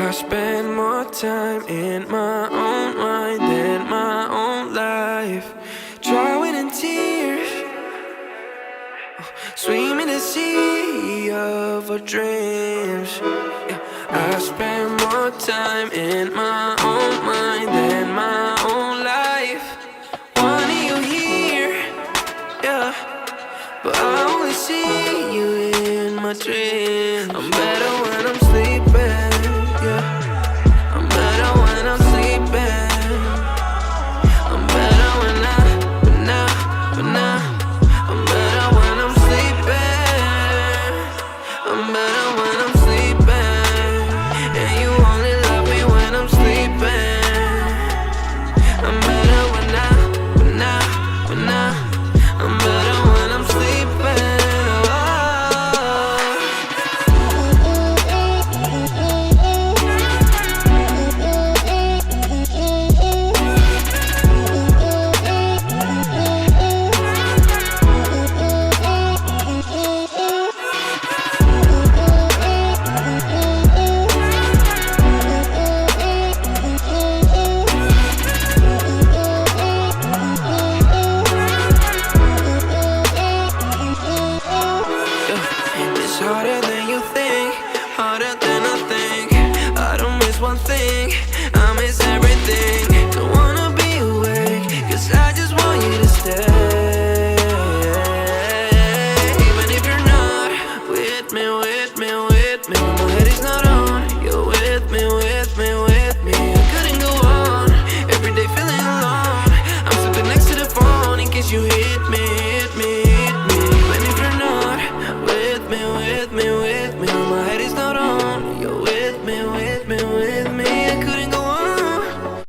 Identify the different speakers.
Speaker 1: I spend more time in my own mind than my own life, drowning in tears, swimming in the sea of our dreams. Yeah. I spend more time in my own mind than my own life. Wanting you here, yeah, but I only see you in my dreams. I'm better when I'm sleeping, yeah. I'm better when I'm sleeping. I'm better when I'm better when I'm sleeping. I'm better when I'm sleeping, and you only love me when I'm sleeping. I'm better when I'm better when I'm sleeping. It's harder than you think, harder than I think. I don't miss one thing, I miss everything. Don't wanna be awake, cause I just want you to stay. Even if you're not with me, my head is not on. You're with me. I couldn't go on, every day feeling alone. I'm sitting next to the phone in case you hit me. Even if you're not with me, my head is not on. You're with me.